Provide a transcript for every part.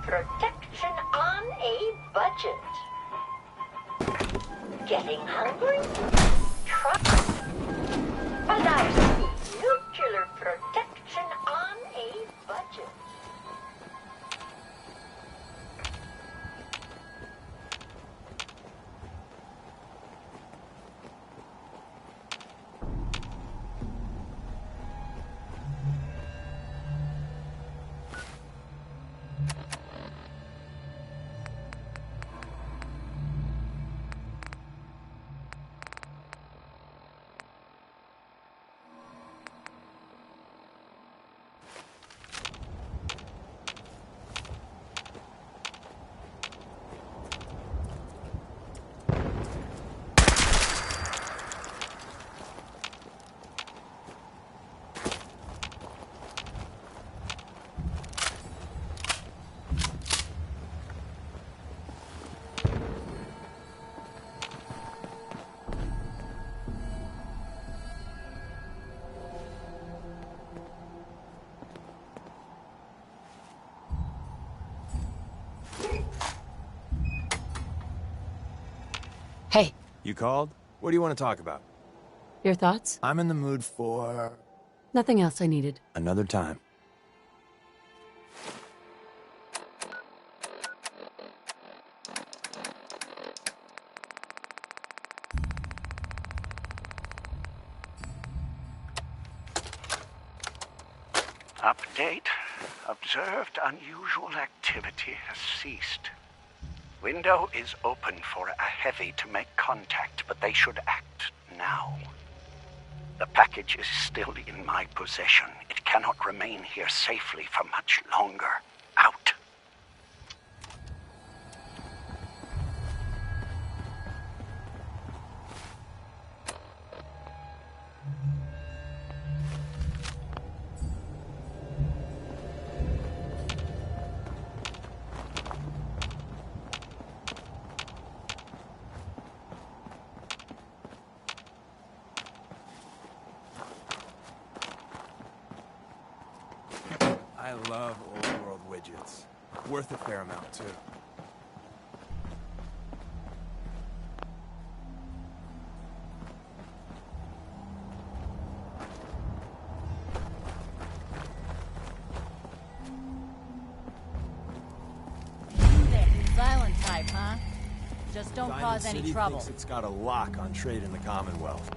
Protection on a budget. Getting hungry? Try Pulaski nuclear protection on a budget. Hey, You called? What do you want to talk about? your thoughts? I'm in the mood for... Nothing else I needed. another time. Update. Observed unusual activity has ceased. Window is open for a heavy to make contact, but they should act now. The package is still in my possession. It cannot remain here safely for much longer. Out. I love old world widgets. Worth a fair amount, too. Silent type, huh? Just don't Diamond cause any City trouble. thinks it's got a lock on trade in the Commonwealth.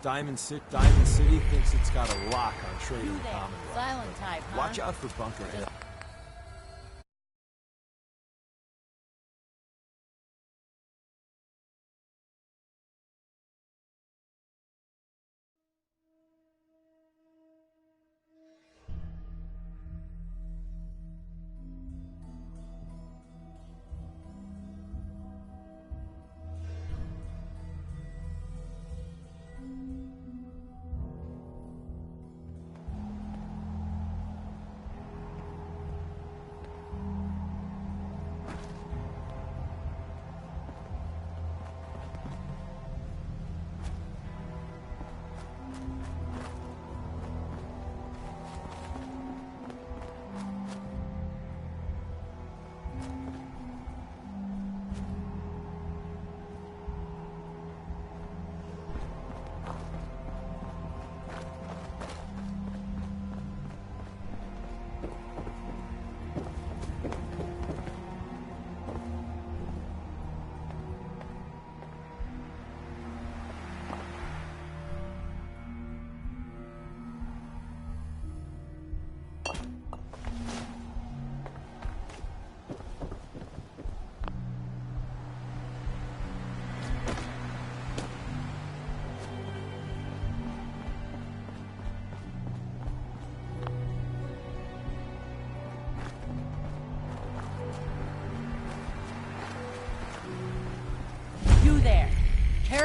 Diamond City thinks it's got a lock on trade in the Commonwealth. Silent type, huh? Watch out for Bunker Hill.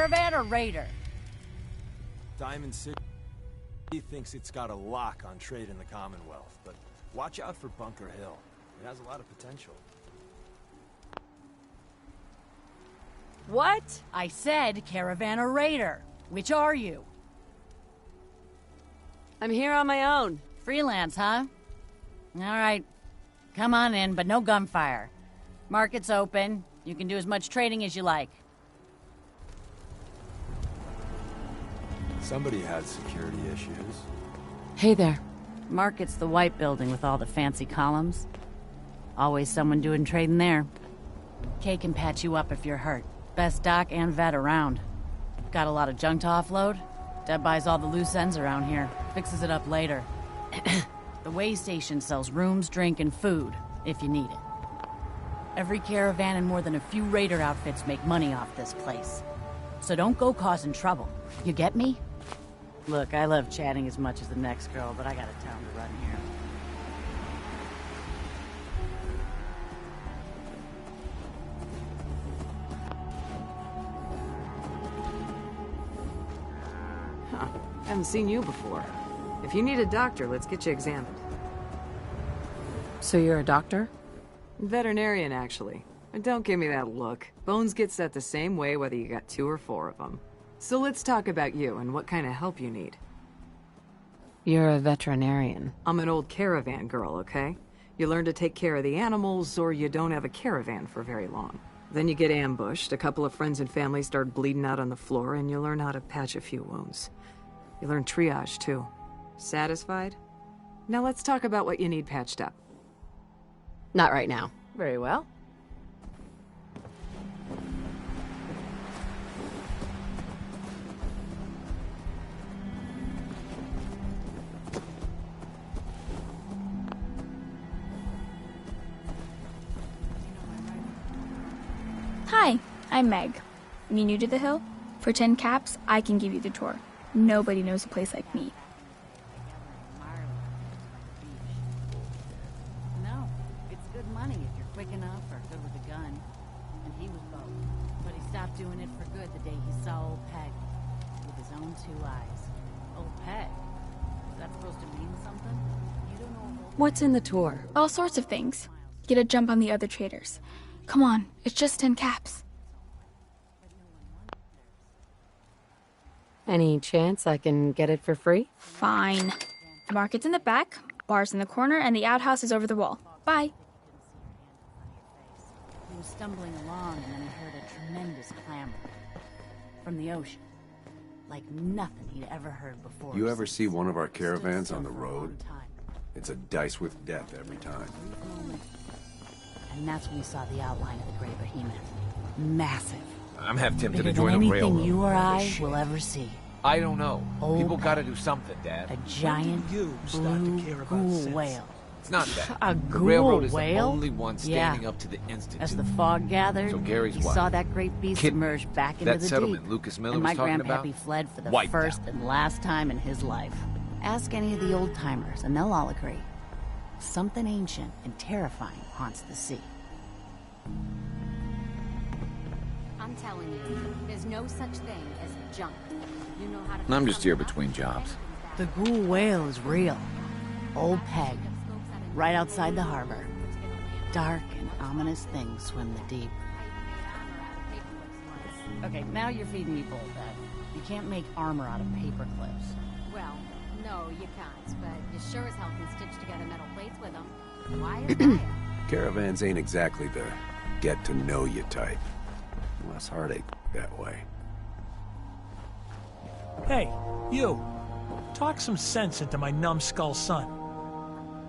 caravan or raider? Diamond City thinks it's got a lock on trade in the Commonwealth, but watch out for Bunker Hill. It has a lot of potential. What? I said caravan or raider. Which are you? I'm here on my own. Freelance, huh? All right. Come on in, but no gunfire. Market's open. You can do as much trading as you like. Somebody had security issues. Hey there. Market's the white building with all the fancy columns. Always someone doing trading there. Kay can patch you up if you're hurt. Best doc and vet around. Got a lot of junk to offload? Deb buys all the loose ends around here. Fixes it up later. The way station sells rooms, drink, and food, if you need it. Every caravan and more than a few raider outfits make money off this place. So don't go causing trouble. You get me? Look, I love chatting as much as the next girl, but I got a town to run here. Huh. Haven't seen you before. If you need a doctor, let's get you examined. So you're a doctor? Veterinarian, actually. And don't give me that look. Bones get set the same way whether you got 2 or 4 of them. So let's talk about you and what kind of help you need. You're a veterinarian. I'm an old caravan girl, okay? You learn to take care of the animals, or you don't have a caravan for very long. Then you get ambushed, a couple of friends and family start bleeding out on the floor, and you learn how to patch a few wounds. You learn triage, too. Satisfied? Now let's talk about what you need patched up. Not right now. Very well. Hi, I'm Meg. You new to the hill? For 10 caps, I can give you the tour. Nobody knows a place like me. No, it's good money if you're quick enough or good with a gun. And he was both. But he stopped doing it for good the day he saw old Peg. With his own 2 eyes. Old Peg? Is that supposed to mean something? You don't know if What's in the tour? All sorts of things. Get a jump on the other traders. Come on, it's just 10 caps. Any chance I can get it for free? Fine. The market's in the back, bar's in the corner, and the outhouse is over the wall. Bye. He was stumbling along and then he heard a tremendous clamor. From the ocean. Like nothing he'd ever heard before. You ever see one of our Stood caravans still on the for a long road? time. It's a dice with death every time. And that's when we saw the outline of the Grey Behemoth. Massive. I'm half tempted Bigger to join than the anything railroad. you or over I this shit. will ever see. I don't know. Old People gotta Peg. do something, Dad. A giant you start to blue care about ghoul sense? whale. It's not that. A The ghoul railroad is whale? the only one standing up to the Institute. As the fog gathered, So Gary's he what? saw that great beast Kid- emerge back into that the settlement deep. Lucas Miller and was my talking grandpappy about? fled for the Wiped first out. and last time in his life. Ask any of the old-timers, and they'll all agree. Something ancient and terrifying haunts the sea. I'm telling you, there's no such thing as junk. You know how to I'm just here between jobs. The ghoul whale is real. Old Peg, right outside the harbor. Dark and ominous things swim the deep. Okay, now you're feeding me bull, Dad. You can't make armor out of paper clips. Well, no, you can't, but you sure as hell can stitch together metal plates with them. Why or why? Caravans ain't exactly the get-to-know-you type. Less heartache that way. Hey, you. Talk some sense into my numbskull son.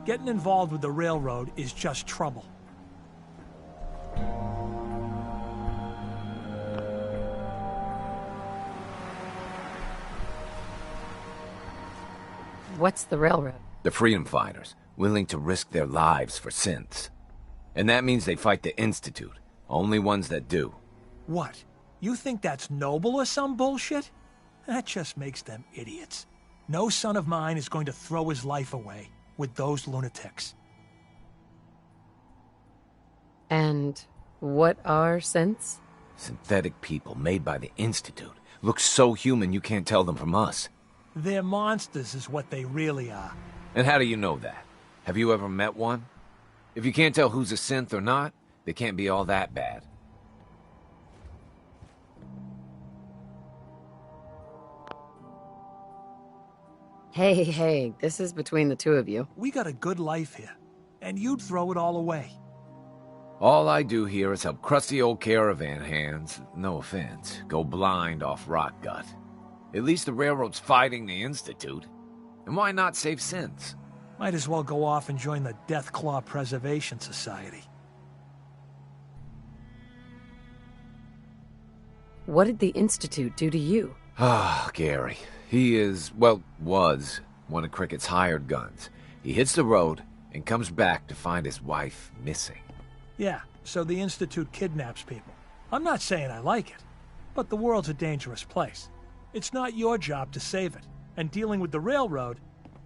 Getting involved with the railroad is just trouble. What's the railroad? The freedom fighters, willing to risk their lives for synths. And that means they fight the Institute. Only ones that do. What? You think that's noble or some bullshit? That just makes them idiots. No son of mine is going to throw his life away with those lunatics. And what are synths? Synthetic people made by the Institute. Look so human you can't tell them from us. They're monsters is what they really are. And how do you know that? Have you ever met one? If you can't tell who's a synth or not, they can't be all that bad. Hey, this is between the two of you. We got a good life here, and you'd throw it all away. All I do here is help crusty old caravan hands, no offense, go blind off rock gut. At least the railroad's fighting the Institute. And why not save synths? Might as well go off and join the Deathclaw Preservation Society. What did the Institute do to you? Ah, Gary. He is, well, was one of Crickett's hired guns. He hits the road and comes back to find his wife missing. Yeah, so the Institute kidnaps people. I'm not saying I like it, but the world's a dangerous place. It's not your job to save it. And dealing with the railroad,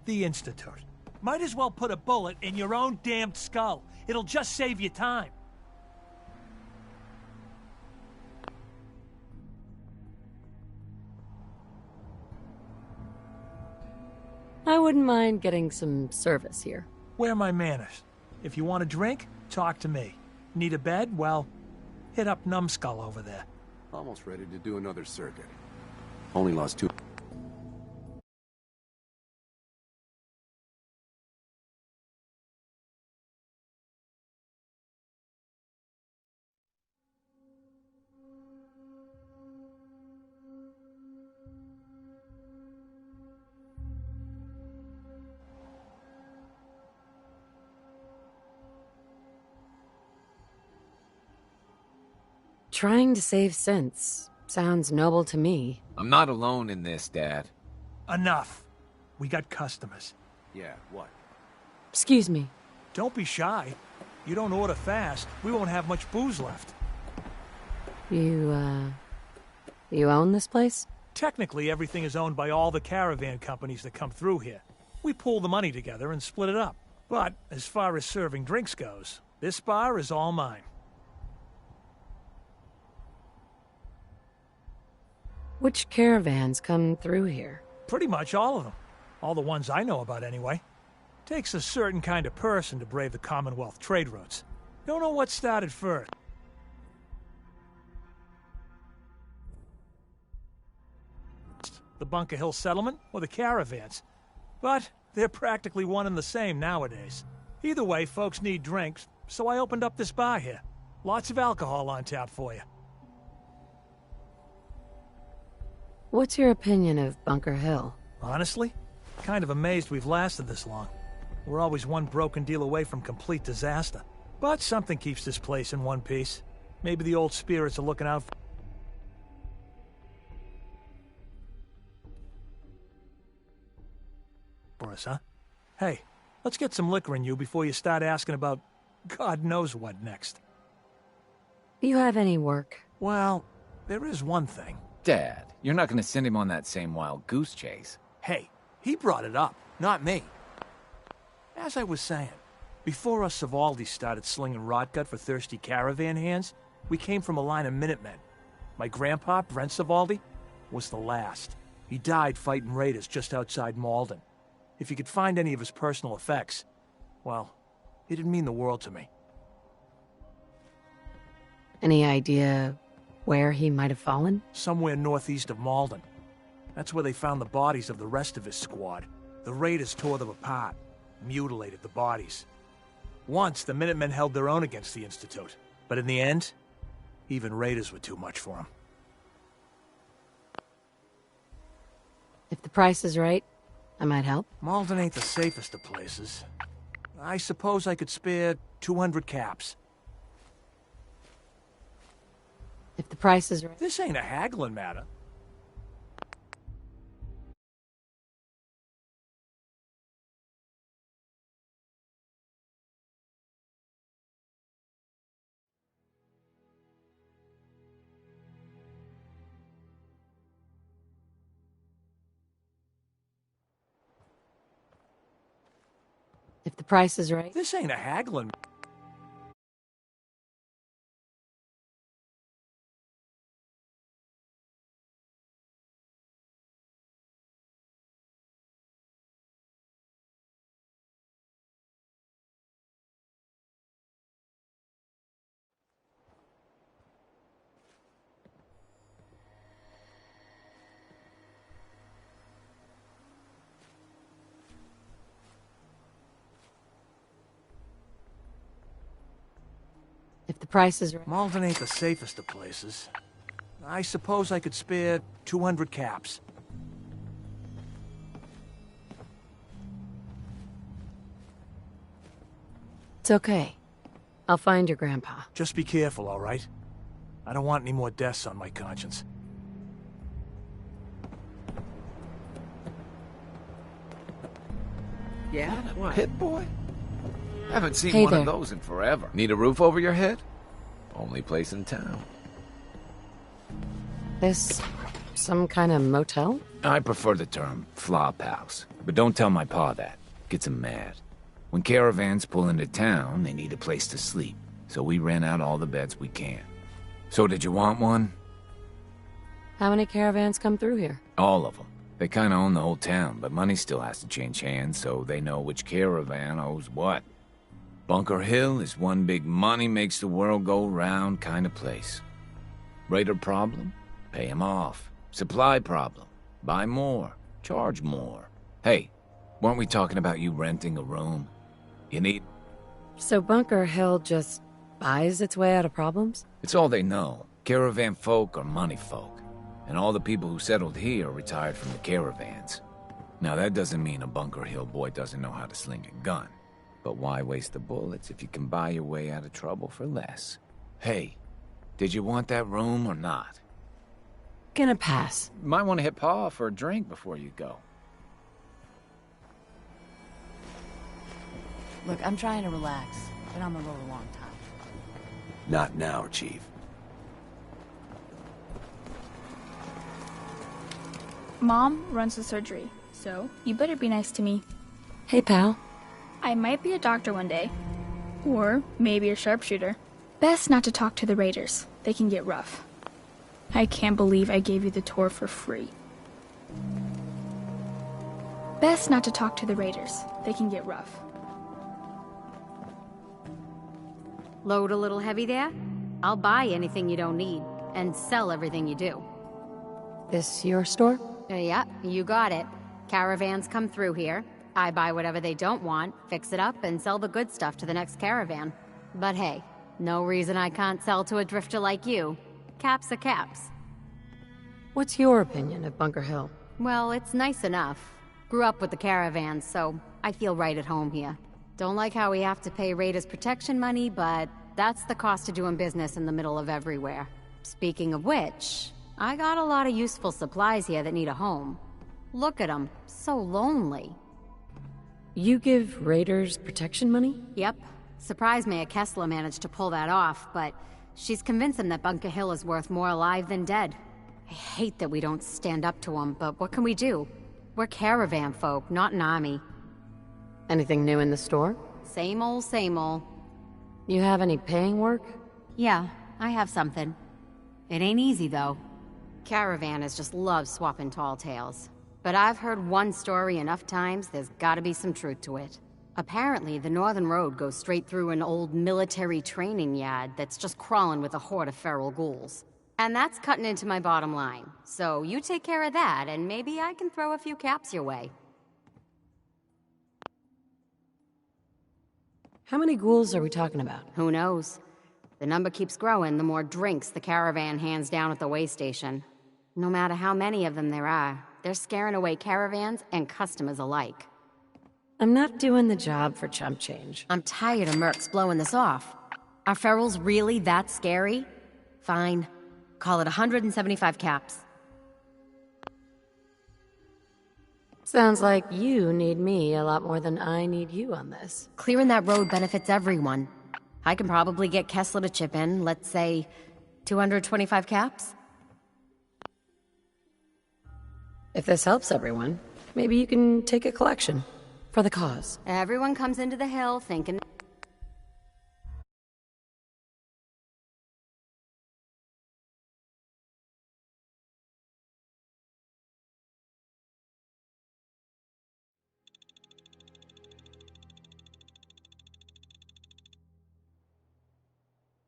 the Institute. Might as well put a bullet in your own damned skull. It'll just save you time. I wouldn't mind getting some service here. Where are my manners? If you want a drink, talk to me. Need a bed? Well, hit up Numbskull over there. Almost ready to do another circuit. Only lost 2. Trying to save synths sounds noble to me. I'm not alone in this, Dad. Enough. We got customers. Yeah, what? Excuse me. Don't be shy. You don't order fast, we won't have much booze left. You own this place? Technically, everything is owned by all the caravan companies that come through here. We pool the money together and split it up. But as far as serving drinks goes, this bar is all mine. Which caravans come through here? Pretty much all of them. All the ones I know about, anyway. Takes a certain kind of person to brave the Commonwealth trade routes. Don't know what started first. The Bunker Hill Settlement or the caravans. But they're practically one and the same nowadays. Either way, folks need drinks, so I opened up this bar here. Lots of alcohol on tap for you. What's your opinion of Bunker Hill? Honestly, kind of amazed we've lasted this long. We're always one broken deal away from complete disaster. But something keeps this place in one piece. Maybe the old spirits are looking out for us, huh? Hey, let's get some liquor in you before you start asking about God knows what next. Do you have any work? Well, there is one thing. Dad, you're not gonna send him on that same wild goose chase. Hey, he brought it up, not me. As I was saying, before us Savaldis started slinging rotgut for thirsty caravan hands, we came from a line of Minutemen. My grandpa, Brent Savaldi, was the last. He died fighting raiders just outside Malden. If you could find any of his personal effects, well, it'd mean the world to me. Any idea where he might have fallen? Somewhere northeast of Malden. That's where they found the bodies of the rest of his squad. The raiders tore them apart, mutilated the bodies. Once, the Minutemen held their own against the Institute. But in the end, even raiders were too much for them. If the price is right, I might help. Malden ain't the safest of places. I suppose I could spare 200 caps. If the price is right. This ain't a haggling matter. If the price is right. This ain't a haggling the price is right. Malden ain't the safest of places. I suppose I could spare 200 caps. It's okay. I'll find your grandpa. Just be careful, all right? I don't want any more deaths on my conscience. Yeah? What? Hit boy? Haven't seen Hey one of there. those in forever. Need a roof over your head? Only place in town. This... some kind of motel? I prefer the term flop house, but don't tell my pa that. Gets him mad. When caravans pull into town, they need a place to sleep, so we rent out all the beds we can. So did you want one? How many caravans come through here? All of them. They kinda own the whole town, but money still has to change hands, so they know which caravan owes what. Bunker Hill is one big money makes the world go round kind of place. Raider problem? Pay him off. Supply problem? Buy more. Charge more. Hey, weren't we talking about you renting a room? You need... So Bunker Hill just buys its way out of problems? It's all they know. Caravan folk are money folk. And all the people who settled here retired from the caravans. Now that doesn't mean a Bunker Hill boy doesn't know how to sling a gun. But why waste the bullets if you can buy your way out of trouble for less? Hey, did you want that room or not? Gonna pass. Might want to hit Pa for a drink before you go. Look, I'm trying to relax. Been on the road a long time. Not now, Chief. Mom runs the surgery, so you better be nice to me. Hey, pal. I might be a doctor one day. Or maybe a sharpshooter. Best not to talk to the raiders. They can get rough. I can't believe I gave you the tour for free. Best not to talk to the raiders. They can get rough. Load a little heavy there? I'll buy anything you don't need, and sell everything you do. This your store? Yeah, you got it. Caravans come through here. I buy whatever they don't want, fix it up, and sell the good stuff to the next caravan. But hey, no reason I can't sell to a drifter like you. Caps are caps. What's your opinion of Bunker Hill? Well, it's nice enough. Grew up with the caravans, so I feel right at home here. Don't like how we have to pay Raiders protection money, but that's the cost of doing business in the middle of everywhere. Speaking of which, I got a lot of useful supplies here that need a home. Look at them, so lonely. You give raiders protection money? Yep. Surprised Mayor Kessler managed to pull that off, but she's convinced him that Bunker Hill is worth more alive than dead. I hate that we don't stand up to him, but what can we do? We're caravan folk, not an army. Anything new in the store? Same old, same old. You have any paying work? Yeah, I have something. It ain't easy, though. Caravanners just love swapping tall tales. But I've heard one story enough times, there's gotta be some truth to it. Apparently, the Northern Road goes straight through an old military training yard that's just crawling with a horde of feral ghouls. And that's cutting into my bottom line. So you take care of that, and maybe I can throw a few caps your way. How many ghouls are we talking about? Who knows? The number keeps growing the more drinks the caravan hands down at the way station. No matter how many of them there are, they're scaring away caravans and customers alike. I'm not doing the job for chump change. I'm tired of mercs blowing this off. Are ferals really that scary? Fine. Call it 175 caps. Sounds like you need me a lot more than I need you on this. Clearing that road benefits everyone. I can probably get Kessler to chip in, let's say, 225 caps? If this helps everyone, maybe you can take a collection. For the cause. Everyone comes into the hill thinking...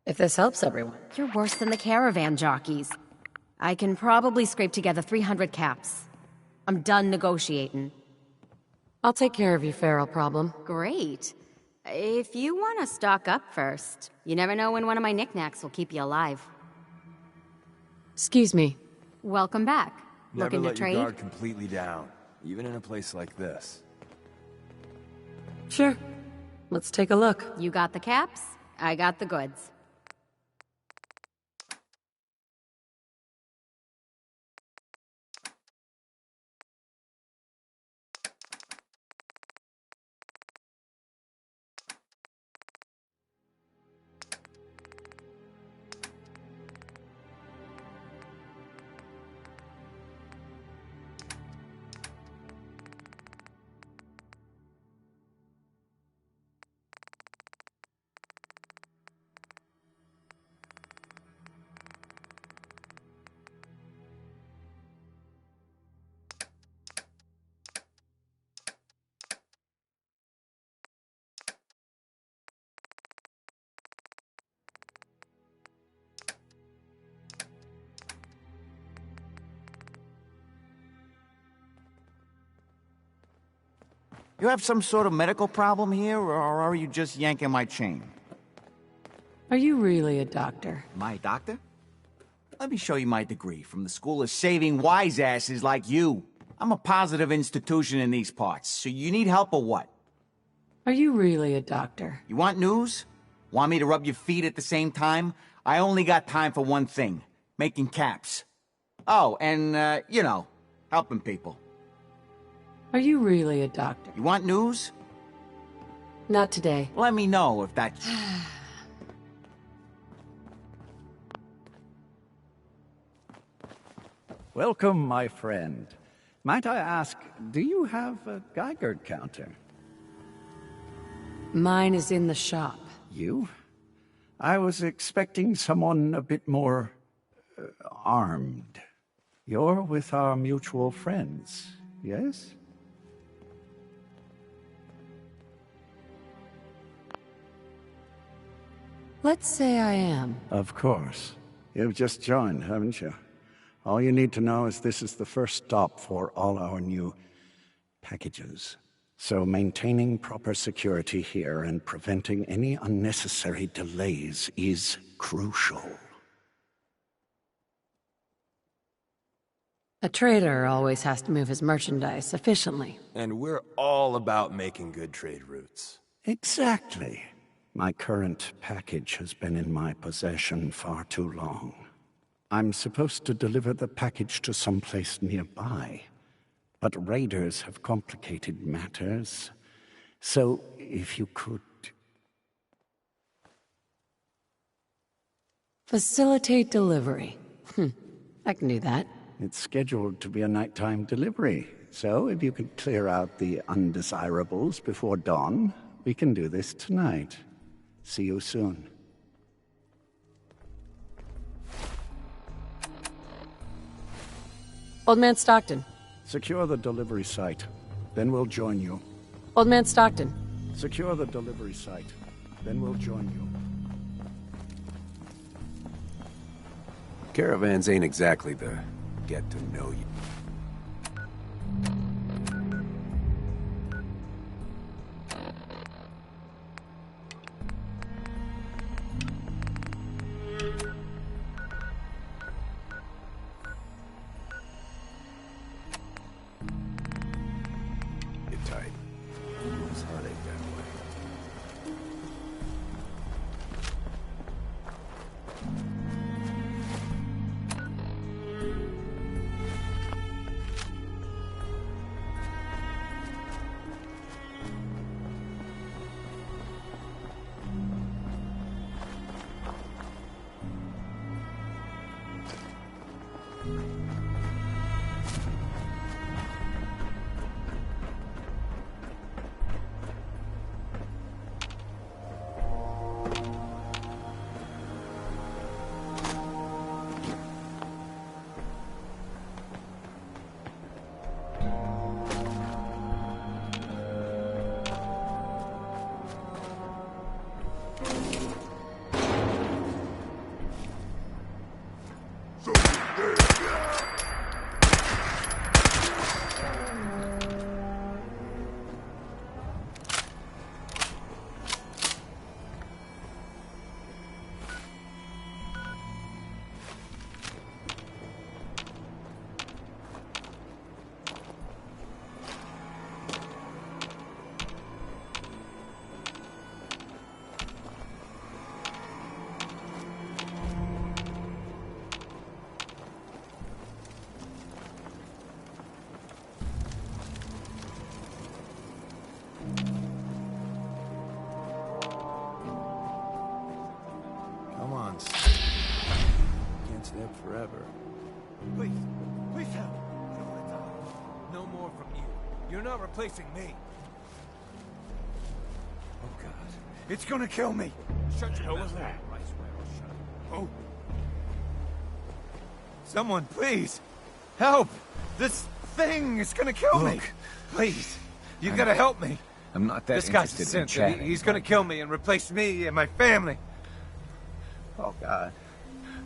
If this helps everyone. You're worse than the caravan jockeys. I can probably scrape together 300 caps. I'm done negotiating. I'll take care of your feral problem. Great. If you want to stock up first, you never know when one of my knickknacks will keep you alive. Excuse me. Welcome back. Never Looking to let your trade? guard completely down, even in a place like this. Sure. Let's take a look. You got the caps, I got the goods. You have some sort of medical problem here, or are you just yanking my chain? Are you really a doctor? My doctor? Let me show you my degree from the School of Saving Wise Asses like you. I'm a positive institution in these parts, so you need help or what? Are you really a doctor? You want news? Want me to rub your feet at the same time? I only got time for one thing. Making caps. Oh, and, you know, helping people. Are you really a doctor? You want news? Not today. Let me know if that's... Welcome, my friend. Might I ask, do you have a Geiger counter? Mine is in the shop. You? I was expecting someone a bit more... armed. You're with our mutual friends, yes? Let's say I am. Of course. You've just joined, haven't you? All you need to know is this is the first stop for all our new packages. So maintaining proper security here and preventing any unnecessary delays is crucial. A trader always has to move his merchandise efficiently. And we're all about making good trade routes. Exactly. My current package has been in my possession far too long. I'm supposed to deliver the package to someplace nearby, but raiders have complicated matters. So, if you could... Facilitate delivery. I can do that. It's scheduled to be a nighttime delivery, so if you could clear out the undesirables before dawn, we can do this tonight. See you soon. Old Man Stockton. Secure the delivery site. Then we'll join you. Old Man Stockton. Secure the delivery site. Then we'll join you. Caravans ain't exactly the get to know you. Get tight. It's heartache that way. once. Can't stay up forever. Please, please help. I don't want to die. No more from you. You're not replacing me. Oh, God. It's gonna kill me. Shut your mouth. Oh. Someone, please. Help. This thing is gonna kill me. Please. You gotta help me. I'm not that This guy's a interested in synth. chatting. He's gonna kill me and replace me and my family. Oh, God.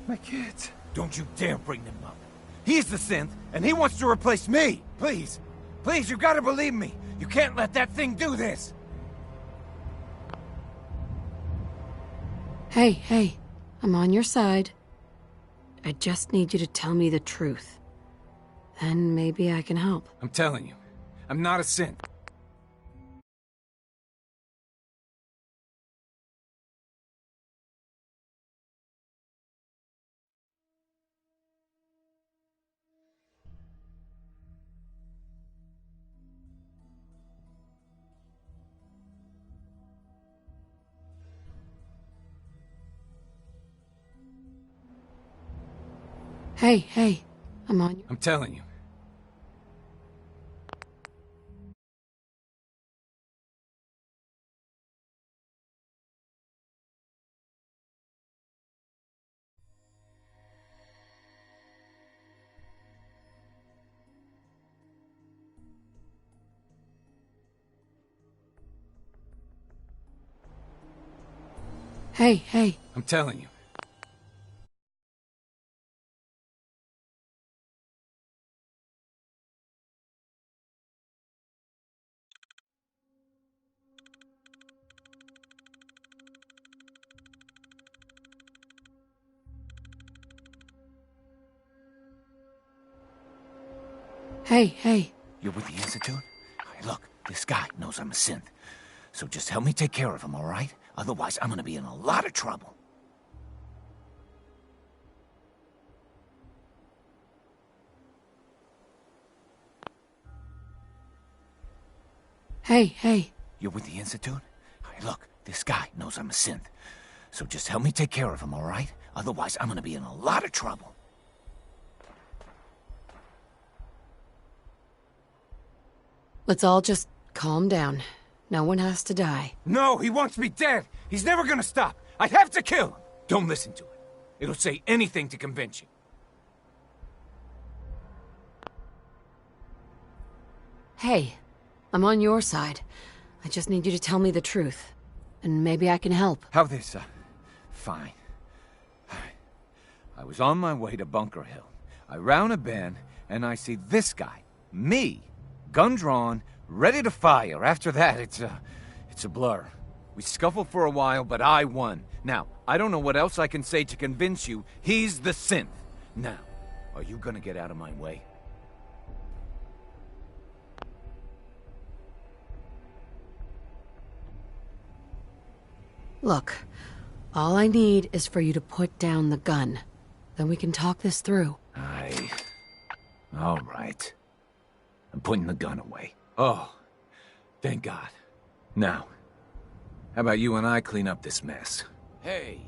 My kids. Don't you dare bring them up. He's the synth, and he wants to replace me. Please. Please, you gotta believe me. You can't let that thing do this. Hey, I'm on your side. I just need you to tell me the truth. Then maybe I can help. I'm telling you, I'm not a synth. Hey, I'm on your... I'm telling you. Hey. I'm telling you. Hey. You're with the Institute? Look, this guy knows I'm a synth. So just help me take care of him, all right? Otherwise, I'm gonna be in a lot of trouble. Hey. You're with the Institute? Look, this guy knows I'm a synth. So just help me take care of him, all right? Otherwise, I'm gonna be in a lot of trouble. Let's all just calm down. No one has to die. No, he wants me dead. He's never gonna stop. I have to kill him. Don't listen to it. It'll say anything to convince you. Hey, I'm on your side. I just need you to tell me the truth. And maybe I can help. How this, fine. I was on my way to Bunker Hill. I round a bend, and I see this guy. Me. Gun drawn, ready to fire. After that, it's a blur. We scuffled for a while, but I won. Now, I don't know what else I can say to convince you he's the synth. Now, are you gonna get out of my way? Look, all I need is for you to put down the gun. Then we can talk this through. All right. I'm putting the gun away. Oh, thank God. Now, how about you and I clean up this mess? Hey.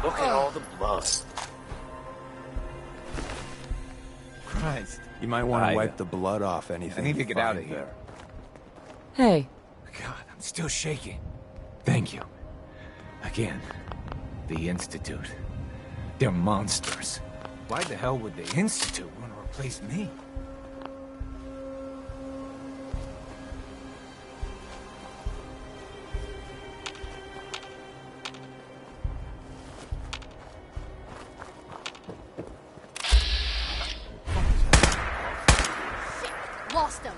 Look at all the blood. Christ. You might want to wipe the blood off anything. I need to you get out find of here. Hey. God, I'm still shaking. Thank you. Again, the Institute. They're monsters. Why the hell would the Institute want to replace me? Lost him.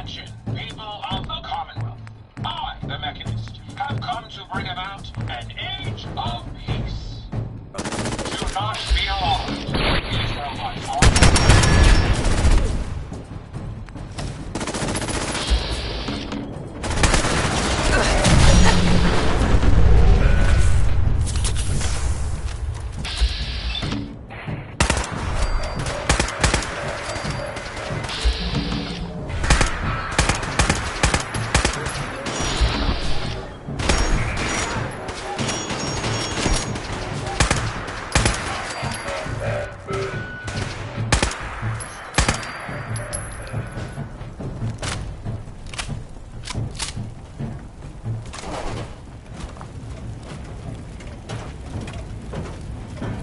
Attention, people of the Commonwealth. I, the Mechanist, have come to bring about an age of peace. Do not be alarmed. These robots are...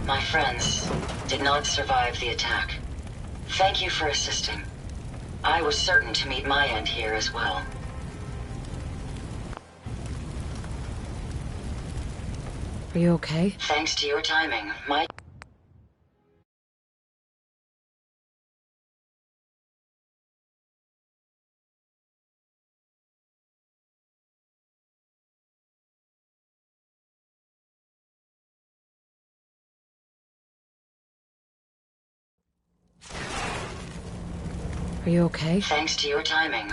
My friends did not survive the attack. Thank you for assisting. I was certain to meet my end here as well. Are you okay? Thanks to your timing, my... Are you okay? Thanks to your timing.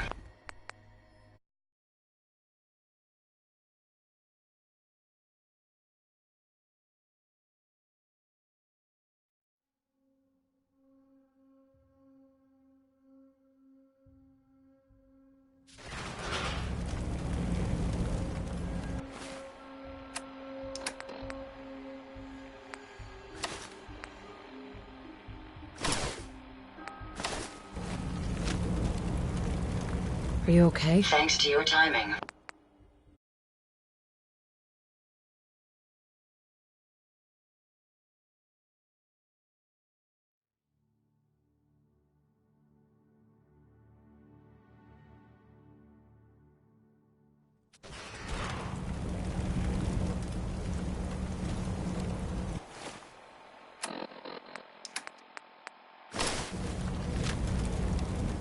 Are you okay? Thanks to your timing.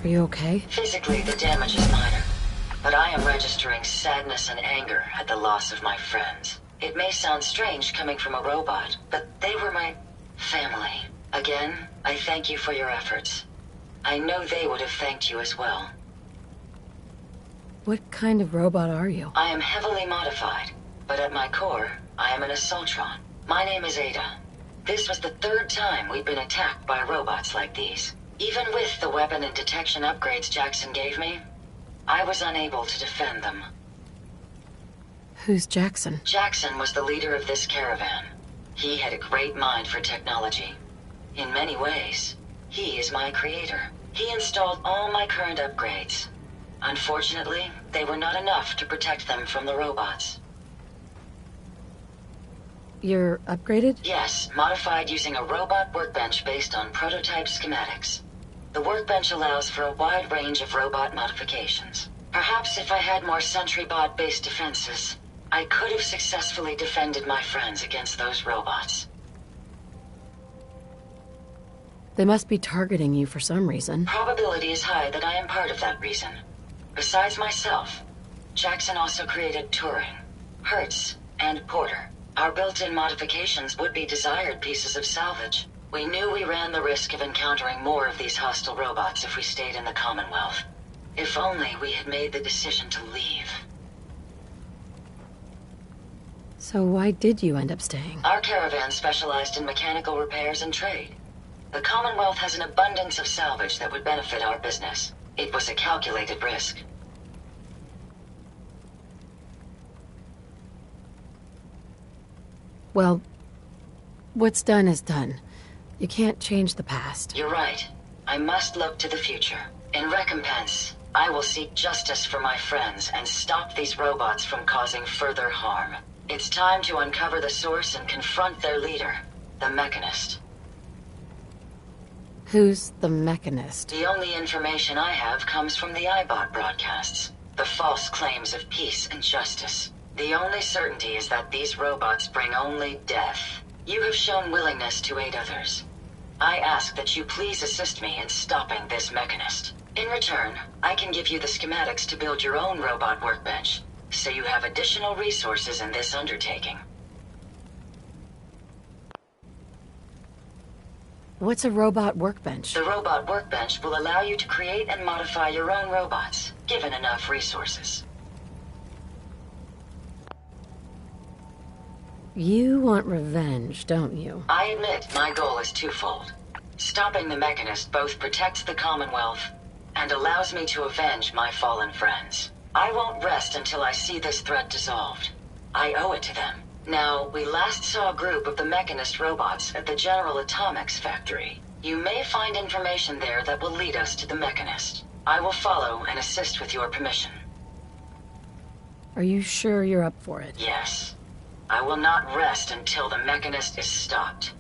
Are you okay? Physically, the damage is minor, but I am registering sadness and anger at the loss of my friends. It may sound strange coming from a robot, but they were my family. Again, I thank you for your efforts. I know they would have thanked you as well. What kind of robot are you? I am heavily modified, but at my core, I am an Assaultron. My name is Ada. This was the third time we've been attacked by robots like these. Even with the weapon and detection upgrades Jackson gave me, I was unable to defend them. Who's Jackson? Jackson was the leader of this caravan. He had a great mind for technology. In many ways, he is my creator. He installed all my current upgrades. Unfortunately, they were not enough to protect them from the robots. You're upgraded? Yes, modified using a robot workbench based on prototype schematics. The workbench allows for a wide range of robot modifications. Perhaps if I had more SentryBot-based defenses, I could have successfully defended my friends against those robots. They must be targeting you for some reason. Probability is high that I am part of that reason. Besides myself, Jackson also created Turing, Hertz, and Porter. Our built-in modifications would be desired pieces of salvage. We knew we ran the risk of encountering more of these hostile robots if we stayed in the Commonwealth. If only we had made the decision to leave. So why did you end up staying? Our caravan specialized in mechanical repairs and trade. The Commonwealth has an abundance of salvage that would benefit our business. It was a calculated risk. Well, what's done is done. You can't change the past. You're right. I must look to the future. In recompense, I will seek justice for my friends and stop these robots from causing further harm. It's time to uncover the source and confront their leader, the Mechanist. Who's the Mechanist? The only information I have comes from the iBot broadcasts. The false claims of peace and justice. The only certainty is that these robots bring only death. You have shown willingness to aid others. I ask that you please assist me in stopping this Mechanist. In return, I can give you the schematics to build your own robot workbench, so you have additional resources in this undertaking. What's a robot workbench? The robot workbench will allow you to create and modify your own robots, given enough resources. You want revenge, don't you? I admit my goal is twofold. Stopping the Mechanist both protects the Commonwealth and allows me to avenge my fallen friends. I won't rest until I see this threat dissolved. I owe it to them. Now, we last saw a group of the Mechanist robots at the General Atomics factory. You may find information there that will lead us to the Mechanist. I will follow and assist with your permission. Are you sure you're up for it? Yes. I will not rest until the Mechanist is stopped.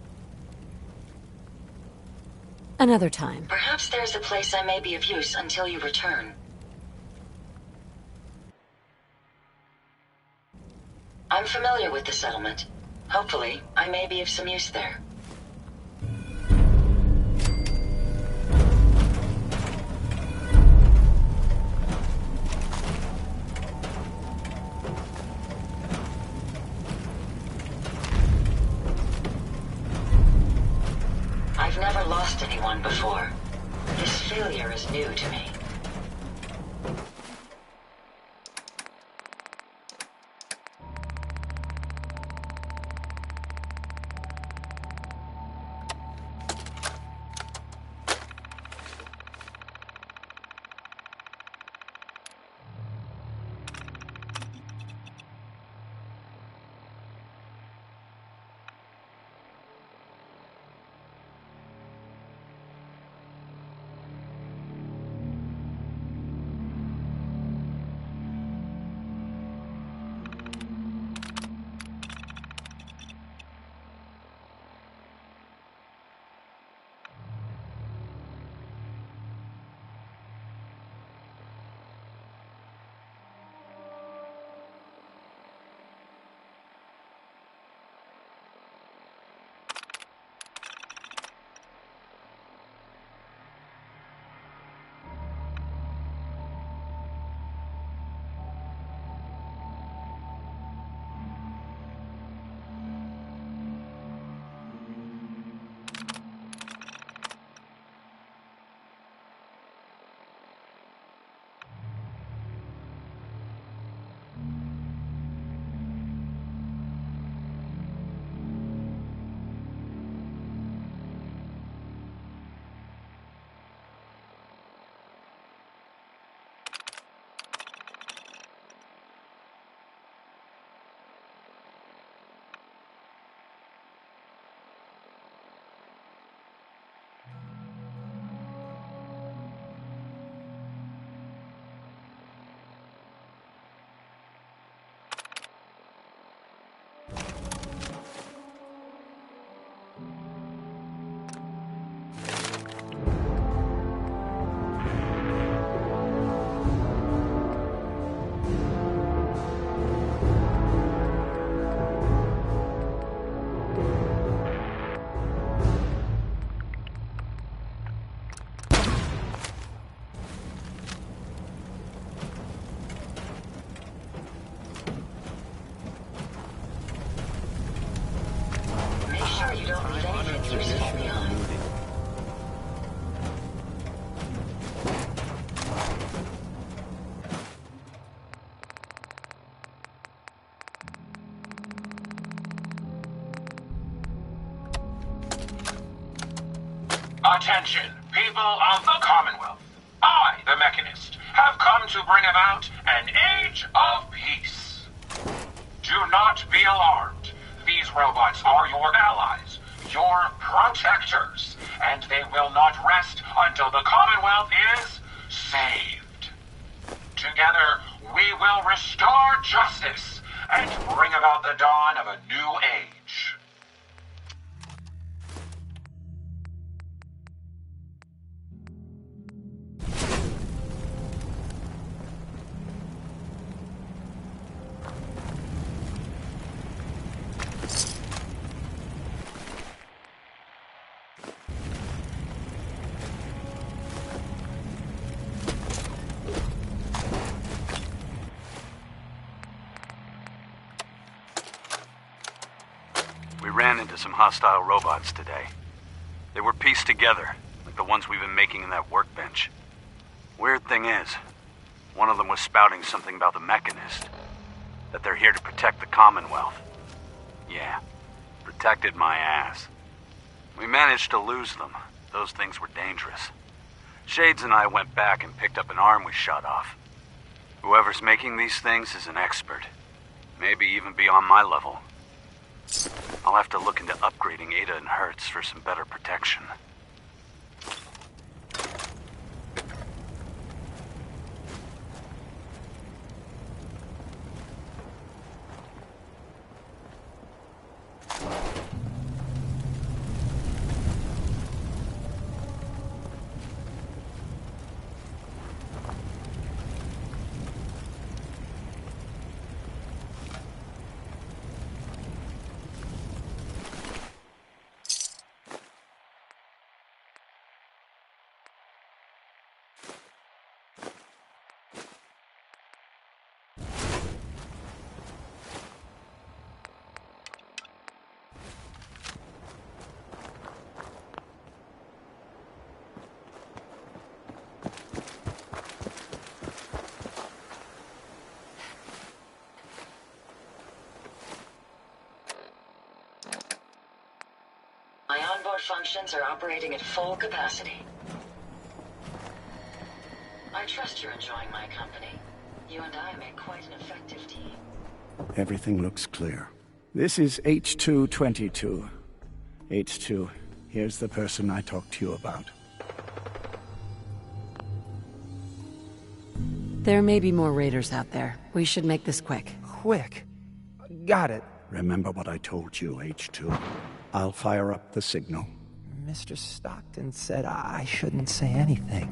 Another time. Perhaps there's a place I may be of use until you return. I'm familiar with the settlement. Hopefully, I may be of some use there. I've never lost anyone before. This failure is new to me. Attention, people of the Commonwealth. I, the Mechanist, have come to bring about an age of peace. Do not be alarmed. These robots are your allies, your protectors, and they will not rest until the Commonwealth is saved. Together, we will restore justice and bring about the dawn of a new age. some hostile robots today. They were pieced together, like the ones we've been making in that workbench. Weird thing is, one of them was spouting something about the Mechanist. That they're here to protect the Commonwealth. Yeah, protected my ass. We managed to lose them. Those things were dangerous. Shades and I went back and picked up an arm we shot off. Whoever's making these things is an expert. Maybe even beyond my level. I'll have to look into upgrading Ada and Hertz for some better protection. My onboard functions are operating at full capacity. I trust you're enjoying my company. You and I make quite an effective team. Everything looks clear. This is H222. H2, here's the person I talked to you about. There may be more raiders out there. We should make this quick. Quick. Got it. Remember what I told you, H2. I'll fire up the signal. Mr. Stockton said I shouldn't say anything.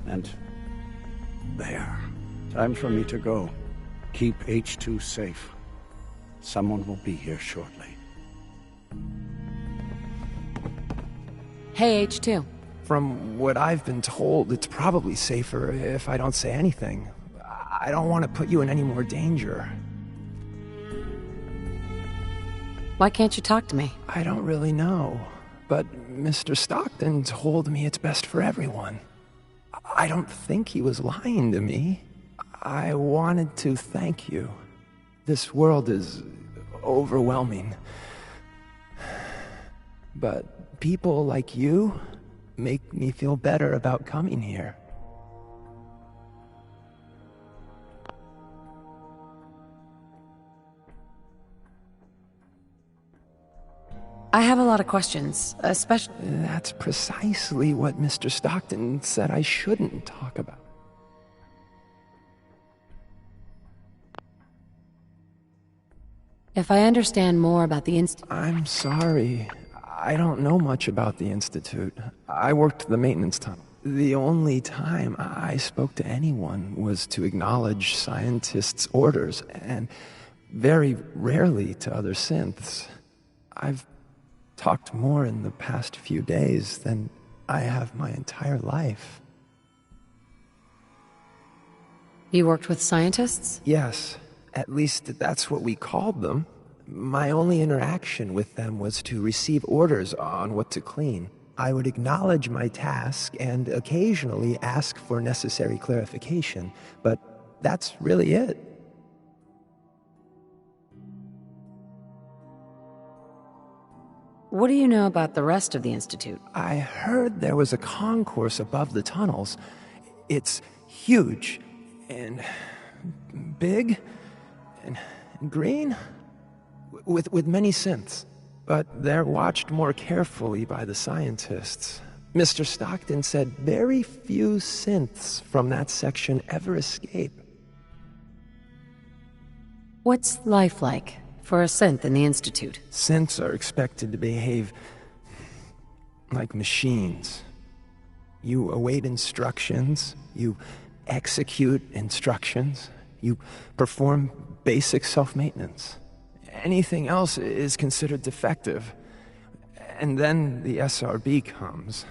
And there. Time for me to go. Keep H2 safe. Someone will be here shortly. Hey, H2. From what I've been told, it's probably safer if I don't say anything. I don't want to put you in any more danger. Why can't you talk to me? I don't really know, but Mr. Stockton told me it's best for everyone. I don't think he was lying to me. I wanted to thank you. This world is overwhelming. But people like you make me feel better about coming here. I have a lot of questions, especially... That's precisely what Mr. Stockton said I shouldn't talk about. If I understand more about the Institute... I'm sorry. I don't know much about the Institute. I worked the maintenance tunnel. The only time I spoke to anyone was to acknowledge scientists' orders, and very rarely to other synths. I've talked more in the past few days than I have my entire life. You worked with scientists? Yes, at least that's what we called them. My only interaction with them was to receive orders on what to clean. I would acknowledge my task and occasionally ask for necessary clarification, but that's really it. What do you know about the rest of the Institute? I heard there was a concourse above the tunnels. It's huge and big and green with many synths, but they're watched more carefully by the scientists. Mr. Stockton said very few synths from that section ever escape. What's life like for a synth in the Institute? Synths are expected to behave like machines. You await instructions, you execute instructions, you perform basic self-maintenance. Anything else is considered defective. And then the SRB comes.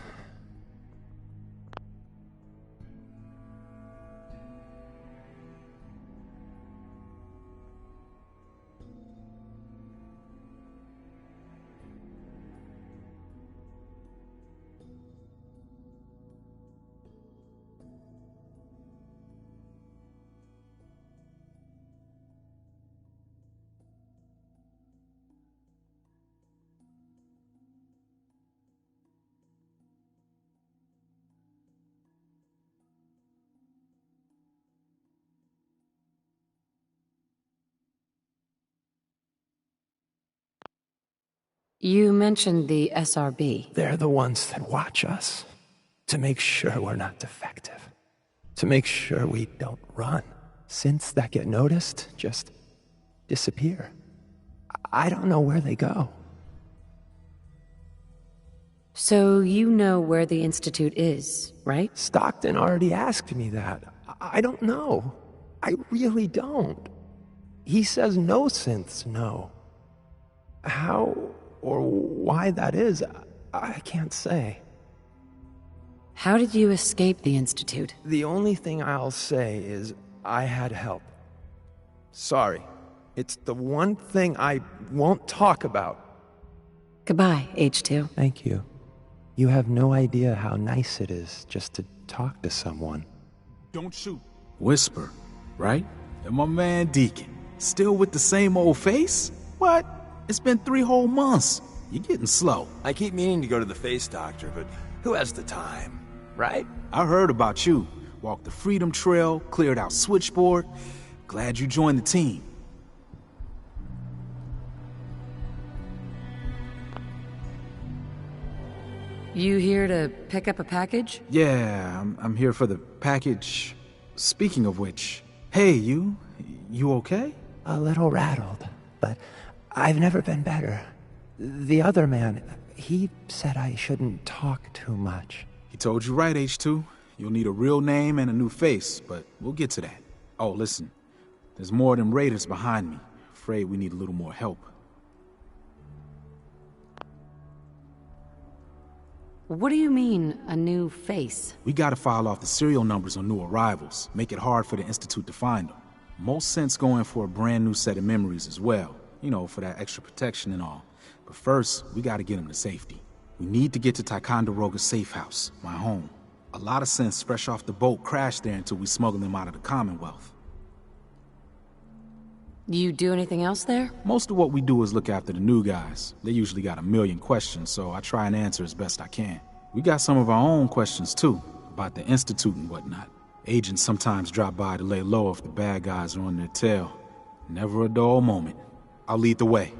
You mentioned the SRB. They're the ones that watch us. To make sure we're not defective. To make sure we don't run. Synths that get noticed just disappear. I don't know where they go. So you know where the Institute is, right? Stockton already asked me that. I don't know. I really don't. He says no synths know. How or why that is, I can't say. How did you escape the Institute? The only thing I'll say is I had help. Sorry. It's the one thing I won't talk about. Goodbye, H2. Thank you. You have no idea how nice it is just to talk to someone. Don't shoot. Whisper, right? And my man Deacon. Still with the same old face? What? It's been 3 whole months. You're getting slow. I keep meaning to go to the face doctor, but who has the time, right? I heard about you. Walked the Freedom Trail, cleared out Switchboard. Glad you joined the team. You here to pick up a package? Yeah, I'm here for the package. Speaking of which, hey, you okay? A little rattled, but I've never been better. The other man, he said I shouldn't talk too much. He told you right, H2. You'll need a real name and a new face, but we'll get to that. Oh, listen, there's more of them raiders behind me. Afraid we need a little more help. What do you mean, a new face? We gotta file off the serial numbers on new arrivals, make it hard for the Institute to find them. Most sense going for a brand new set of memories as well, you know, for that extra protection and all. But first, we gotta get them to safety. We need to get to Ticonderoga's safe house, my home. A lot of synths fresh off the boat crashed there until we smuggled them out of the Commonwealth. You do anything else there? Most of what we do is look after the new guys. They usually got a million questions, so I try and answer as best I can. We got some of our own questions too, about the Institute and whatnot. Agents sometimes drop by to lay low if the bad guys are on their tail. Never a dull moment. I'll lead the way.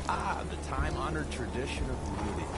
Ah, the time-honored tradition of reading.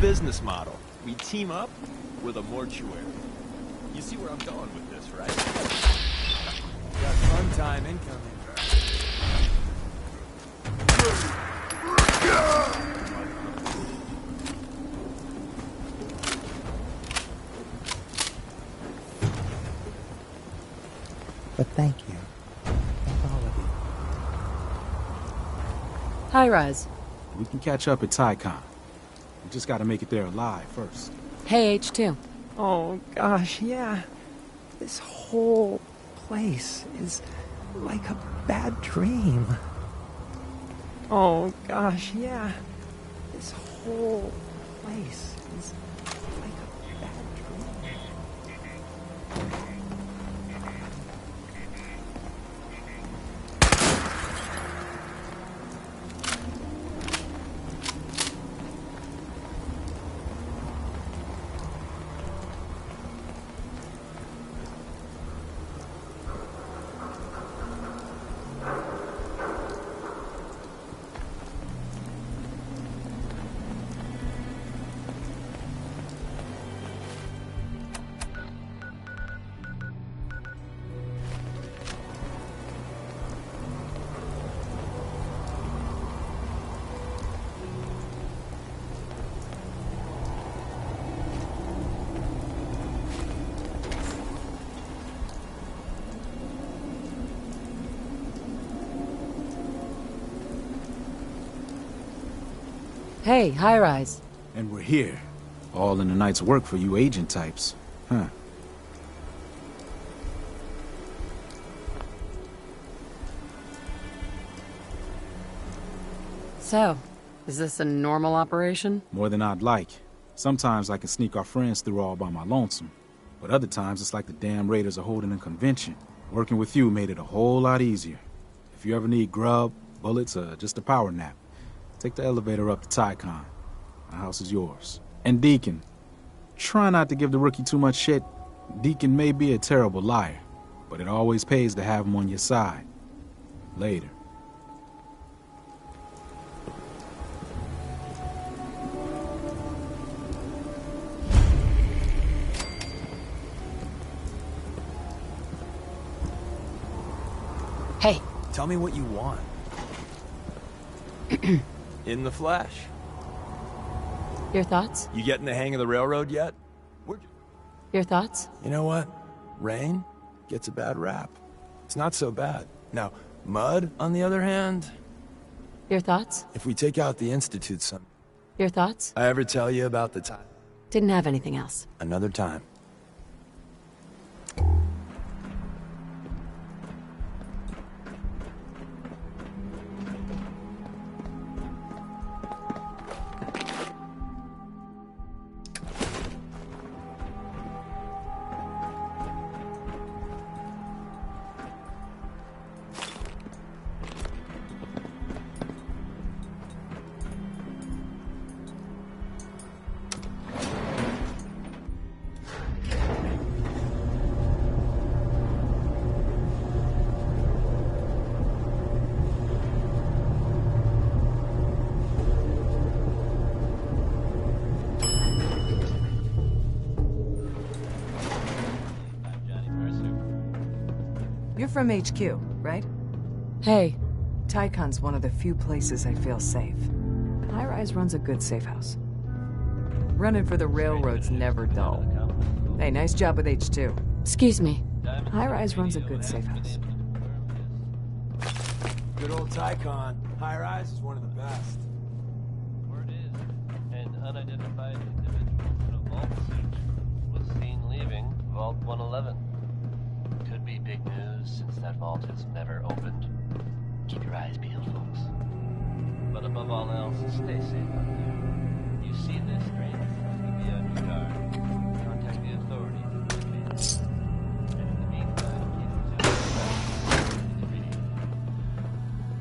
Business model. We team up with a mortuary. You see where I'm going with this, right? Got fun time incoming. But thank you. Thank all of you. Hi, Raz. We can catch up at Tycon. We just gotta make it there alive first. Hey, H2. Oh, gosh, yeah. This whole place is like a bad dream. Oh, gosh, yeah. This whole place is like a bad dream. Hey, High Rise. And we're here. All in the night's work for you agent types. Huh. So, is this a normal operation? More than I'd like. Sometimes I can sneak our friends through all by my lonesome. But other times it's like the damn Raiders are holding a convention. Working with you made it a whole lot easier. If you ever need grub, bullets, or just a power nap, take the elevator up to Tycon. My house is yours. And Deacon, try not to give the rookie too much shit. Deacon may be a terrible liar, but it always pays to have him on your side. Later. Hey. Tell me what you want. In the flesh. Your thoughts? You getting the hang of the railroad yet? Your thoughts? You know what? Rain gets a bad rap. It's not so bad. Now, mud, on the other hand... Your thoughts? If we take out the Institute some... Your thoughts? I ever tell you about the time? Didn't have anything else. Another time. You're from HQ, right? Hey. Tycon's one of the few places I feel safe. High Rise runs a good safe house. Running for the railroad's never dull. Hey, nice job with H2. Excuse me. High Rise runs a good safe house. Good old Tycon. High Rise is one of the best. Word is, an unidentified individual in a vault suit was seen leaving Vault 111. Could be big news since that vault has never opened. Keep your eyes peeled, folks. But above all else, stay safe out there. You see this, stranger, you'll be on your guard. Contact the authorities. And in the meantime, keep the radio.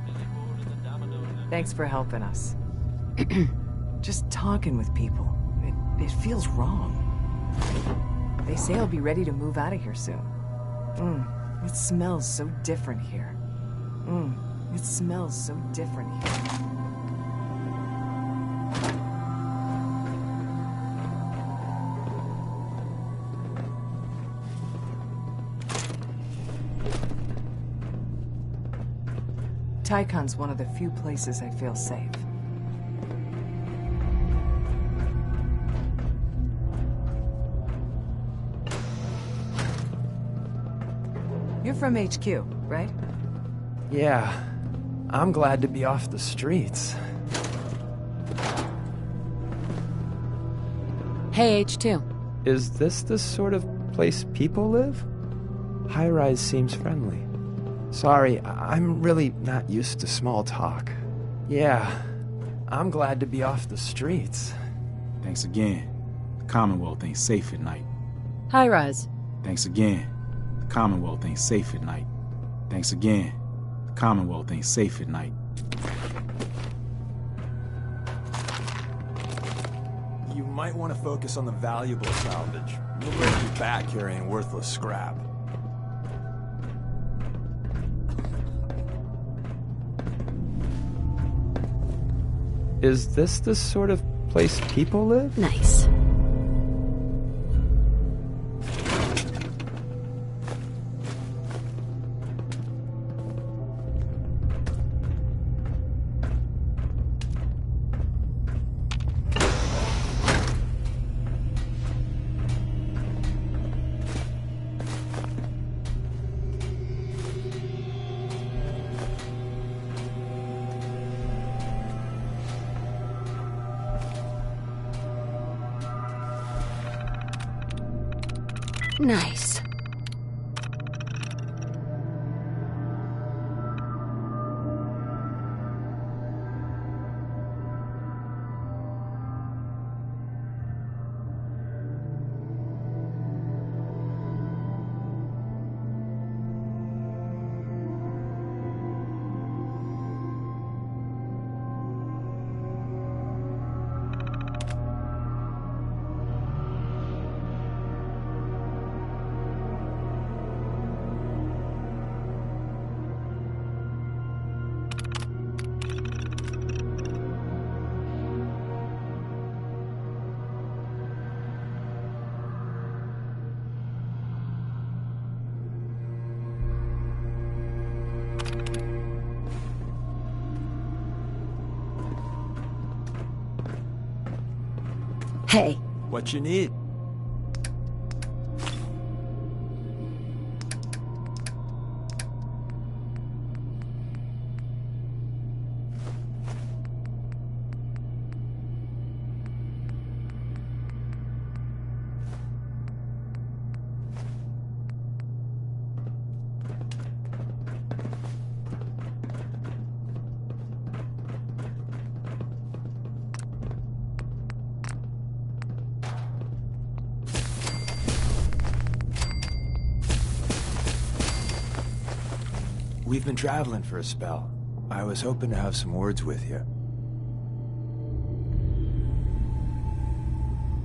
Busy board in the domino. Thanks for helping us. Just talking with people, it feels wrong. They say I'll be ready to move out of here soon. It smells so different here. It smells so different here. Tycon's one of the few places I feel safe. You're from HQ, right? Yeah. I'm glad to be off the streets. Hey, H2. Is this the sort of place people live? High-rise seems friendly. Sorry, I'm really not used to small talk. Yeah, I'm glad to be off the streets. Thanks again. The Commonwealth ain't safe at night. High rise. Thanks again. The Commonwealth ain't safe at night. Thanks again. The Commonwealth ain't safe at night. You might want to focus on the valuable salvage. You'll break your back carrying worthless scrap. Is this the sort of place people live? Nice. Nice. Hey. What you need? We've been traveling for a spell. I was hoping to have some words with you.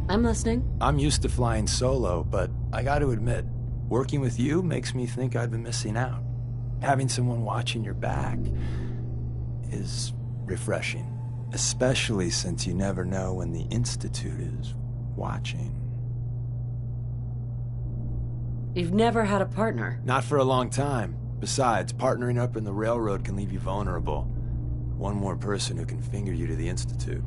I'm listening. I'm used to flying solo, but I gotta admit, working with you makes me think I've been missing out. Having someone watching your back is refreshing, especially since you never know when the Institute is watching. You've never had a partner. Not for a long time. Besides, partnering up in the railroad can leave you vulnerable. One more person who can finger you to the Institute.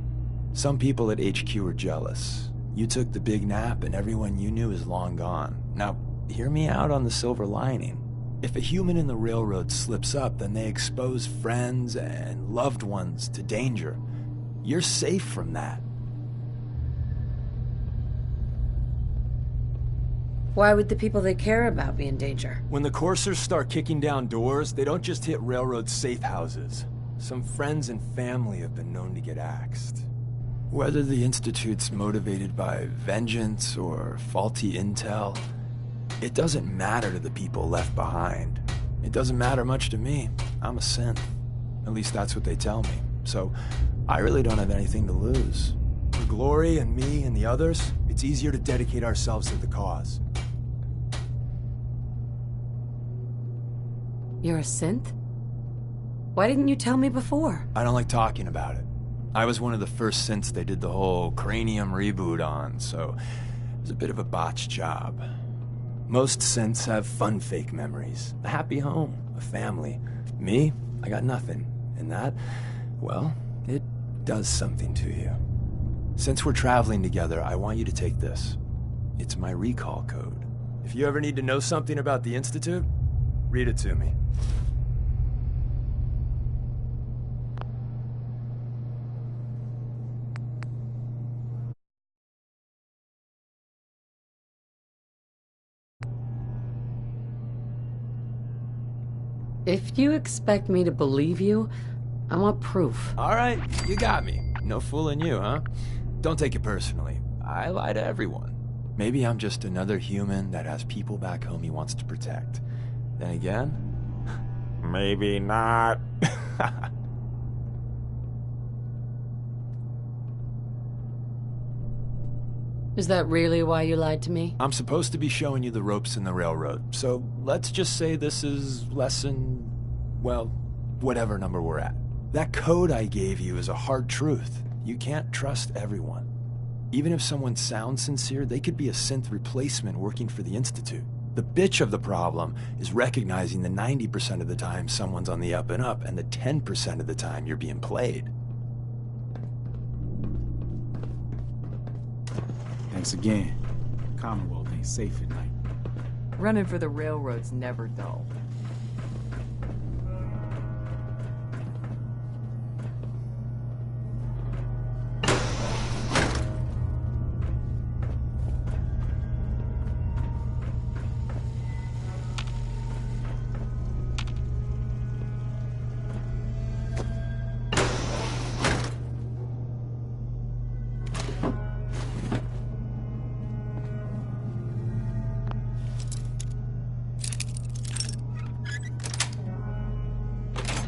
Some people at HQ are jealous. You took the big nap and everyone you knew is long gone. Now, hear me out on the silver lining. If a human in the railroad slips up, then they expose friends and loved ones to danger. You're safe from that. Why would the people they care about be in danger? When the coursers start kicking down doors, they don't just hit railroad safe houses. Some friends and family have been known to get axed. Whether the Institute's motivated by vengeance or faulty intel, it doesn't matter to the people left behind. It doesn't matter much to me. I'm a synth. At least that's what they tell me. So I really don't have anything to lose. For Glory and me and the others, it's easier to dedicate ourselves to the cause. You're a synth? Why didn't you tell me before? I don't like talking about it. I was one of the first synths they did the whole cranium reboot on, so it was a bit of a botched job. Most synths have fun fake memories. A happy home, a family. Me, I got nothing. And that, well, it does something to you. Since we're traveling together, I want you to take this. It's my recall code. If you ever need to know something about the Institute, read it to me. If you expect me to believe you, I want proof. All right, you got me. No fooling you, huh? Don't take it personally. I lie to everyone. Maybe I'm just another human that has people back home he wants to protect. Then again, maybe not. Is that really why you lied to me? I'm supposed to be showing you the ropes in the railroad, so let's just say this is lesson, well, whatever number we're at. That code I gave you is a hard truth. You can't trust everyone. Even if someone sounds sincere, they could be a synth replacement working for the Institute. The bitch of the problem is recognizing the 90% of the time someone's on the up and up, and the 10% of the time you're being played. Thanks again. Commonwealth ain't safe at night. Running for the railroad's never dull.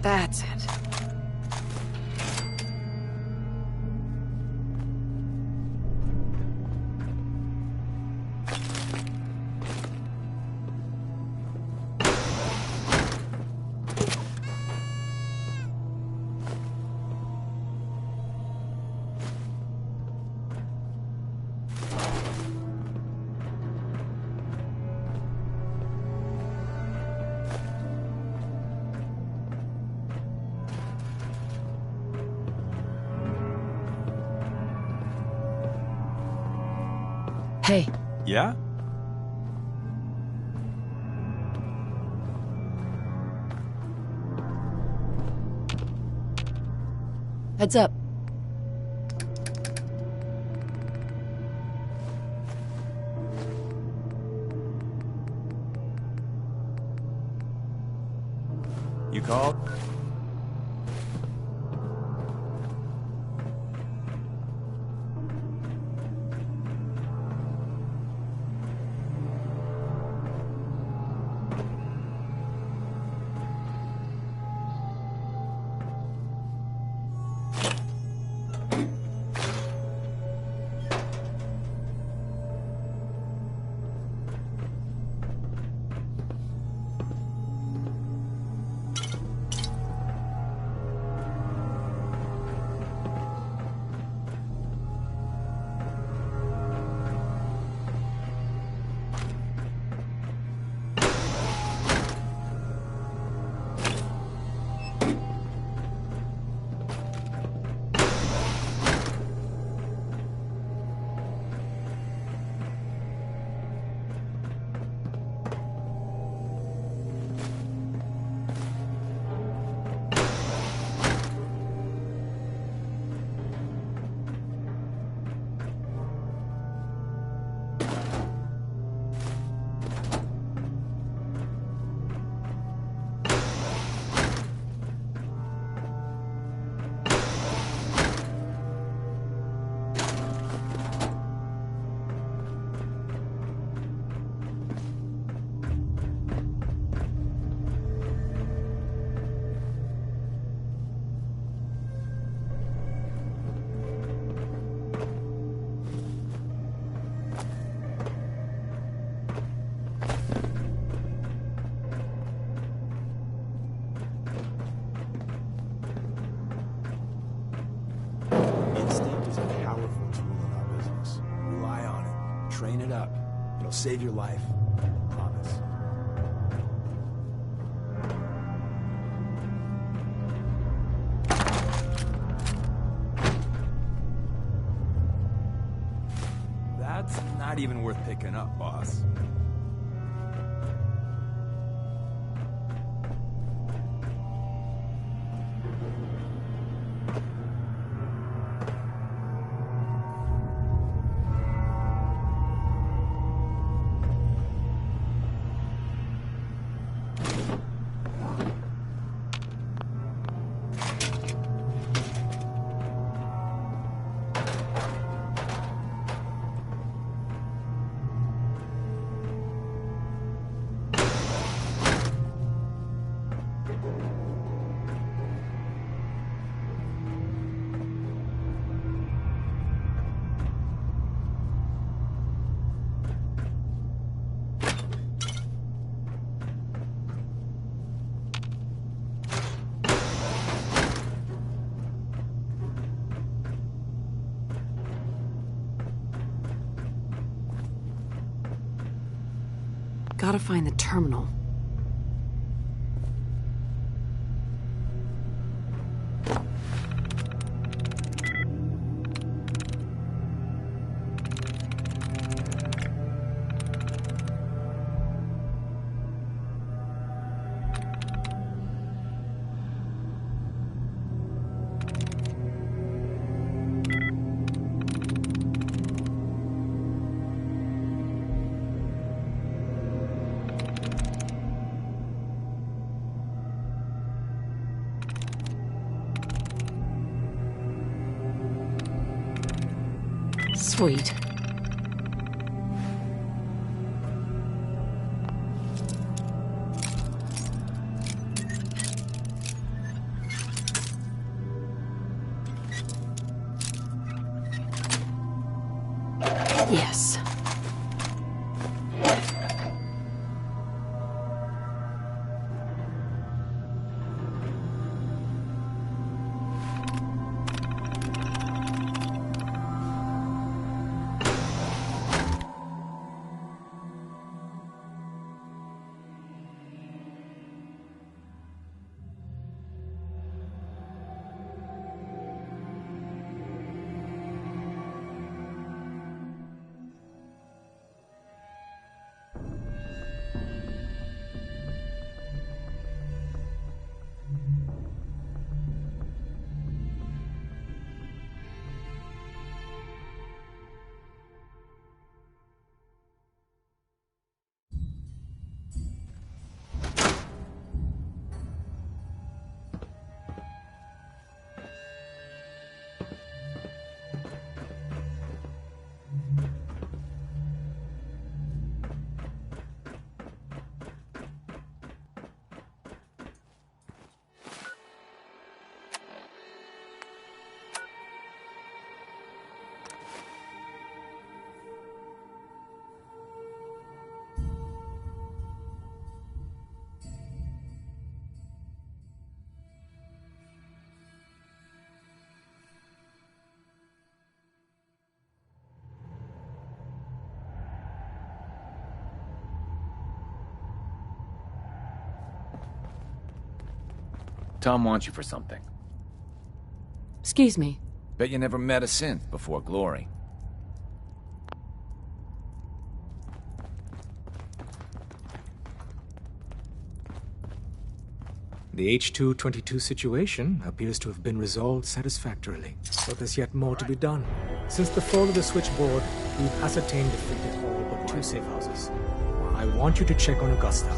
That's it. Hey. Yeah? Heads up. You called? Train it up. It'll save your life. Promise. That's not even worth picking up, boss. Gotta find the terminal. Sweet. Yes. Tom wants you for something. Excuse me. Bet you never met a synth before Glory. The H-222 situation appears to have been resolved satisfactorily, but there's yet more to be done. Since the fall of the switchboard, we've ascertained defeated all but 2 safe houses. I want you to check on Augusta.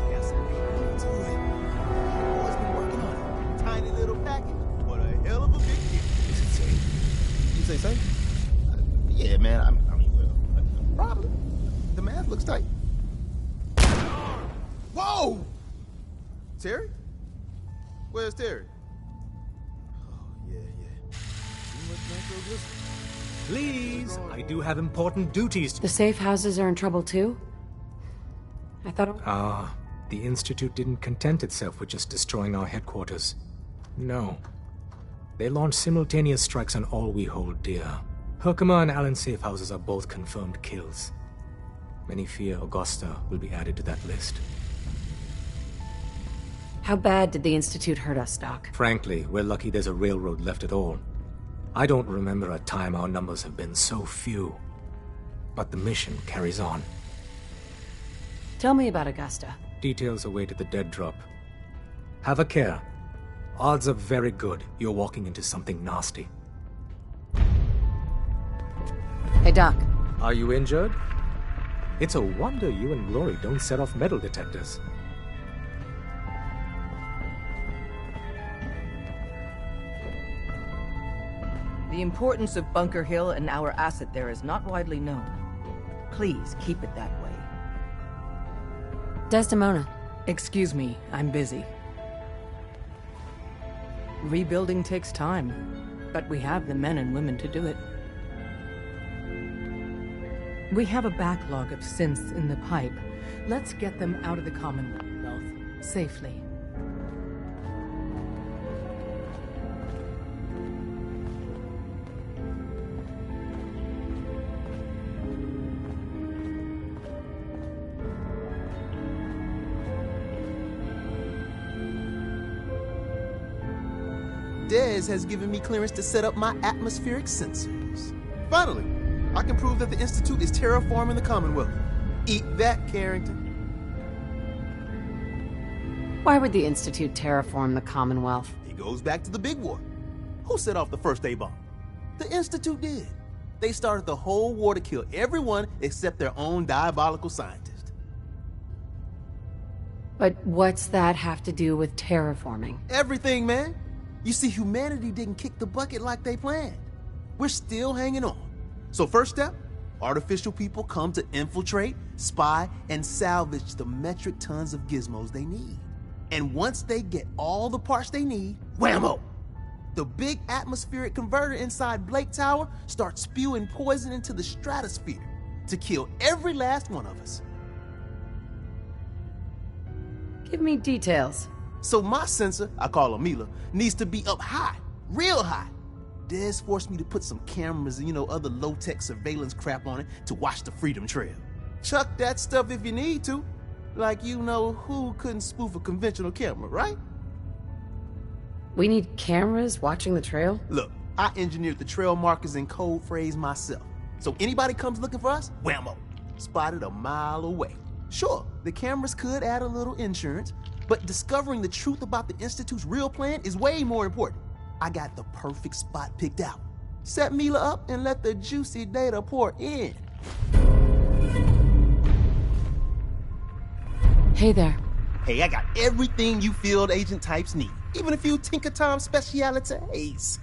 Tiny little package, but a hell of a big deal. Is it safe? You say safe? Yeah, man. I mean, well, probably. The math looks tight. Whoa! Terry? Where's Terry? Oh, yeah. Too much nitroglycerin. Please, I do have important duties. The safe houses are in trouble too? I thought... The Institute didn't content itself with just destroying our headquarters. No. They launched simultaneous strikes on all we hold dear. Herkimer and Allen safe houses are both confirmed kills. Many fear Augusta will be added to that list. How bad did the Institute hurt us, Doc? Frankly, we're lucky there's a railroad left at all. I don't remember a time our numbers have been so few. But the mission carries on. Tell me about Augusta. Details await at the dead drop. Have a care. Odds are very good you're walking into something nasty. Hey, Doc. Are you injured? It's a wonder you and Glory don't set off metal detectors. The importance of Bunker Hill and our asset there is not widely known. Please keep it that way. Desdemona. Excuse me, I'm busy. Rebuilding takes time, but we have the men and women to do it. We have a backlog of synths in the pipe. Let's get them out of the Commonwealth safely. Dez has given me clearance to set up my atmospheric sensors. Finally, I can prove that the Institute is terraforming the Commonwealth. Eat that, Carrington. Why would the Institute terraform the Commonwealth? It goes back to the big war. Who set off the first A-bomb? The Institute did. They started the whole war to kill everyone except their own diabolical scientist. But what's that have to do with terraforming? Everything, man. You see, humanity didn't kick the bucket like they planned. We're still hanging on. So first step, artificial people come to infiltrate, spy, and salvage the metric tons of gizmos they need. And once they get all the parts they need, whammo! The big atmospheric converter inside Blake Tower starts spewing poison into the stratosphere to kill every last one of us. Give me details. So my sensor, I call Amila, needs to be up high, real high. Dez forced me to put some cameras and, other low-tech surveillance crap on it to watch the Freedom Trail. Chuck that stuff if you need to. Like who couldn't spoof a conventional camera, right? We need cameras watching the trail? Look, I engineered the trail markers and code phrase myself. So anybody comes looking for us, whammo, spotted a mile away. Sure, the cameras could add a little insurance, but discovering the truth about the Institute's real plan is way more important. I got the perfect spot picked out. Set Mila up and let the juicy data pour in. Hey there. Hey, I got everything you field agent types need. Even a few Tinker Tom specialities.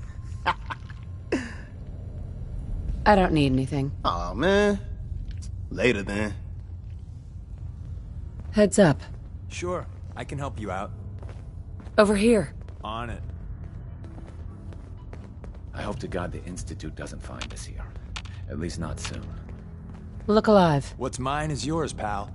I don't need anything. Aw, man. Later, then. Heads up. Sure, I can help you out. Over here. On it. I hope to God the Institute doesn't find us here. At least not soon. Look alive. What's mine is yours, pal.